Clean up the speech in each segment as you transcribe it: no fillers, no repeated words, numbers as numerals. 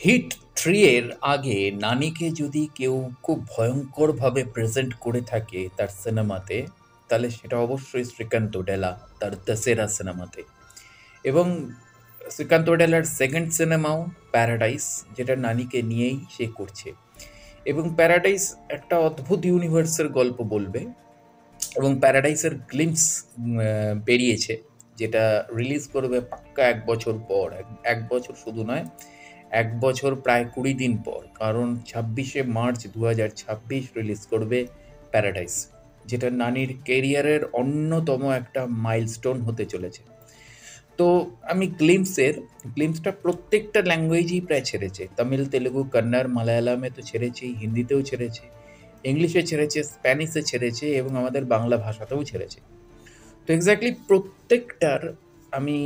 Hit 3 এর আগে নানিকে যদি কেউ খুব ভয়ঙ্করভাবে প্রেজেন্ট করে থাকে তার সিনেমাতে, তাহলে সেটা অবশ্যই শ্রীকান্ত ওডেলা তার দশেরা সিনেমাতে। এবং শ্রীকান্ত ওডেলার সেকেন্ড সিনেমাও প্যারাডাইস, যেটা নানিকে নিয়েই সে করছে। এবং প্যারাডাইস একটা অদ্ভুত ইউনিভার্সের গল্প বলবে। এবং প্যারাডাইসের গ্লিমস বেরিয়েছে, যেটা রিলিজ করবে পাক্কা ১ বছর পর। এক বছর শুধু নয়, ১ বছর প্রায় ২০ দিন পর, কারণ ২৬শে মার্চ ২০২৬ রিলিজ করবে প্যারাডাইস, যেটা নানির কেরিয়ারের অন্যতম একটা মাইলস্টোন হতে চলেছে। তো আমি গ্লিমসটা প্রত্যেকটা ল্যাঙ্গুয়েজেই প্রায় ছেড়েছে। তামিল, তেলেগু, কন্নড়, মালায়ালামে তো ছেড়েছেই, হিন্দিতেও ছেড়েছে, ইংলিশে ছেড়েছে, স্প্যানিশে ছেড়েছে এবং আমাদের বাংলা ভাষাতেও ছেড়েছে। তো এক্স্যাক্টলি আমি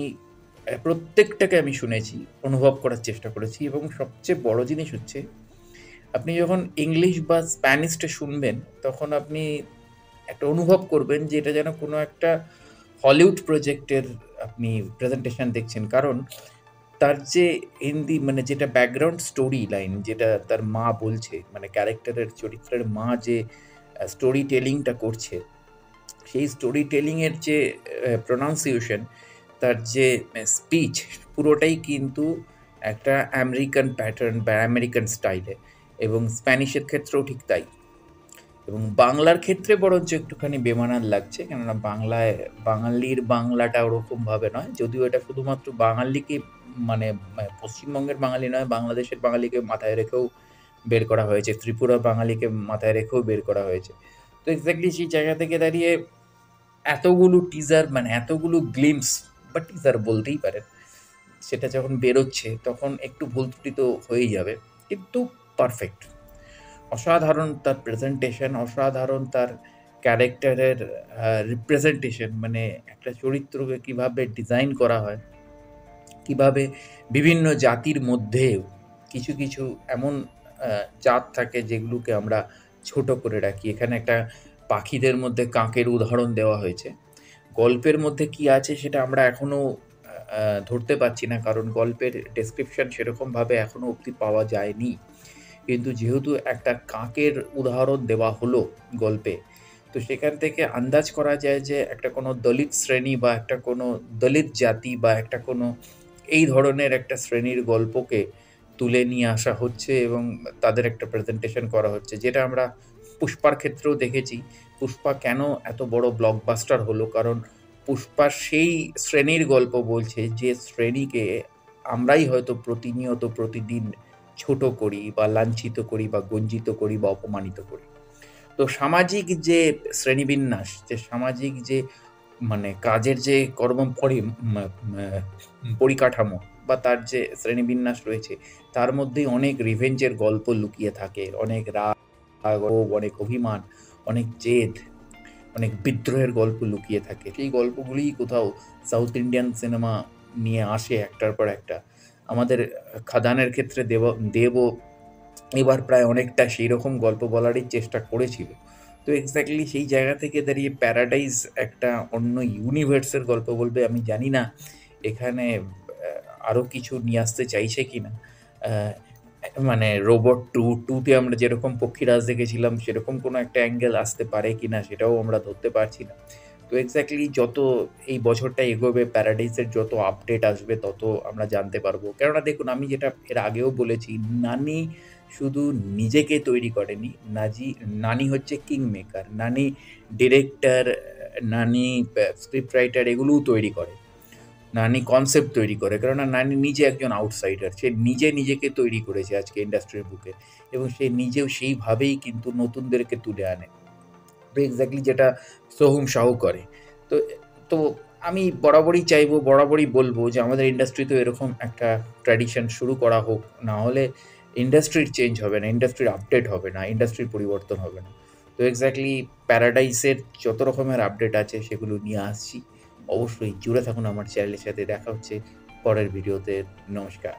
প্রত্যেকটাকে আমি শুনেছি, অনুভব করার চেষ্টা করেছি। এবং সবচেয়ে বড় জিনিস হচ্ছে, আপনি যখন ইংলিশ বা স্প্যানিশটা শুনবেন, তখন আপনি একটা অনুভব করবেন যে এটা যেন কোনো একটা হলিউড প্রজেক্টের আপনি প্রেজেন্টেশন দেখছেন। কারণ তার যে হিন্দি মানে যেটা ব্যাকগ্রাউন্ড স্টোরি লাইন, যেটা তার মা বলছে, মানে ক্যারেক্টারের চরিত্রের মা যে স্টোরি টেলিংটা করছে, সেই স্টোরি টেলিংয়ের যে প্রোনাউন্সিয়েশন, তার যে স্পিচ, পুরোটাই কিন্তু একটা আমেরিকান প্যাটার্ন বা আমেরিকান স্টাইলে। এবং স্প্যানিশের ক্ষেত্রেও ঠিক তাই। এবং বাংলার ক্ষেত্রে বরঞ্চ একটুখানি বেমানান লাগছে, কেননা বাঙালির বাংলাটা ওরকমভাবে নয়। যদিও এটা শুধুমাত্র বাঙালিকে, মানে পশ্চিমবঙ্গের বাঙালি নয়, বাংলাদেশের বাঙালিকে মাথায় রেখেও বের করা হয়েছে, ত্রিপুরার বাঙালিকে মাথায় রেখেও বের করা হয়েছে। তো এক্স্যাক্টলি সেই জায়গা থেকে দাঁড়িয়ে এতগুলো টিজার, মানে এতগুলো গ্লিমস বা টিজার বলতেই পারেন, সেটা যখন বেরোচ্ছে তখন একটু ভুল ত্রুটি তো হয়েই যাবে, কিন্তু পারফেক্ট। অসাধারণ তার প্রেজেন্টেশন, অসাধারণ তার ক্যারেক্টারের রিপ্রেজেন্টেশন, মানে একটা চরিত্রকে কিভাবে ডিজাইন করা হয়, কিভাবে বিভিন্ন জাতির মধ্যেও কিছু কিছু এমন জাত থাকে যেগুলোকে আমরা ছোট করে রাখি। এখানে একটা পাখিদের মধ্যে কাকের উদাহরণ দেওয়া হয়েছে। গল্পের মধ্যে কি আছে সেটা আমরা এখনো ধরতে পারছি না, কারণ গল্পের ডেসক্রিপশন সেরকমভাবে এখনো অবধি পাওয়া যায়নি। কিন্তু যেহেতু একটা কাকের উদাহরণ দেওয়া হলো গল্পে, তো সেখান থেকে আন্দাজ করা যায় যে একটা কোনো দলিত শ্রেণী বা একটা কোনো দলিত জাতি বা একটা কোনো এই ধরনের একটা শ্রেণীর গল্পকে তুলে নিয়ে আসা হচ্ছে এবং তাদের একটা প্রেজেন্টেশন করা হচ্ছে, যেটা আমরা পুষ্পার ক্ষেত্রেও দেখেছি। পুষ্পা কেন এত বড় ব্লকবাস্টার হলো, কারণ পুষ্পা সেই শ্রেণীর গল্প বলছে যে শ্রেণীকে আমরাই হয়তো প্রতিনিয়ত প্রতিদিন ছোট করি বা লাঞ্ছিত করি বা গঞ্জিত করি বা অপমানিত করি। তো সামাজিক যে শ্রেণীবিন্যাস, যে সামাজিক যে মানে কাজের যে পরিকাঠামো বা তার যে শ্রেণীবিন্যাস রয়েছে, তার মধ্যেই অনেক রিভেঞ্জের গল্প লুকিয়ে থাকে, অনেক রাগ, অনেক অভিমান, অনেক জেদ, অনেক বিদ্রোহের গল্প লুকিয়ে থাকে। সেই গল্পগুলিই কোথাও সাউথ ইন্ডিয়ান সিনেমা নিয়ে আসে একটার পর একটা। আমাদের খাদানের ক্ষেত্রে দেবও এবার প্রায় অনেকটা সেই রকম গল্প বলারই চেষ্টা করেছিল। তো এক্স্যাক্টলি সেই জায়গা থেকে দাঁড়িয়ে প্যারাডাইস একটা অন্য ইউনিভার্সের গল্প বলবে। আমি জানি না এখানে আরও কিছু নিয়ে আসতে চাইছে কিনা। মানে রোবট টুতে আমরা যেরকম পক্ষীরাজ দেখেছিলাম, সেরকম কোনো একটা অ্যাঙ্গেল আসতে পারে কিনা সেটাও আমরা ধরতে পারছি না। তো এক্স্যাক্টলি যত এই বছরটা এগোবে, প্যারাডাইসের যত আপডেট আসবে তত আমরা জানতে পারবো। কেননা দেখুন, আমি যেটা এর আগেও বলেছি, নানি শুধু নিজেকে তৈরি করেনি, নানি হচ্ছে কিং মেকার। নানি ডিরেক্টর, নানি স্ক্রিপ্ট রাইটার, এগুলোও তৈরি করে। নানি কনসেপ্ট তৈরি করে, কেননা নানি নিজে একজন আউটসাইডার। সে নিজেকে তৈরি করেছে আজকে ইন্ডাস্ট্রির বুকে, এবং সে নিজেও সেইভাবেই কিন্তু নতুনদেরকে তুলে আনে। তো এক্স্যাক্টলি যেটা সোহম শাহ করে। তো তো আমি বরাবরই চাইবো, বরাবরই বলবো যে আমাদের ইন্ডাস্ট্রিতেও এরকম একটা ট্র্যাডিশন শুরু করা হোক। না হলে ইন্ডাস্ট্রির চেঞ্জ হবে না, ইন্ডাস্ট্রির আপডেট হবে না, ইন্ডাস্ট্রির পরিবর্তন হবে না। তো এক্স্যাক্টলি প্যারাডাইসের যত রকমের আপডেট আছে সেগুলো নিয়ে আসছি। অবশ্যই জুড়ে থাকুন আমার চ্যানেলের সাথে। দেখা হচ্ছে পরের ভিডিওতে। নমস্কার।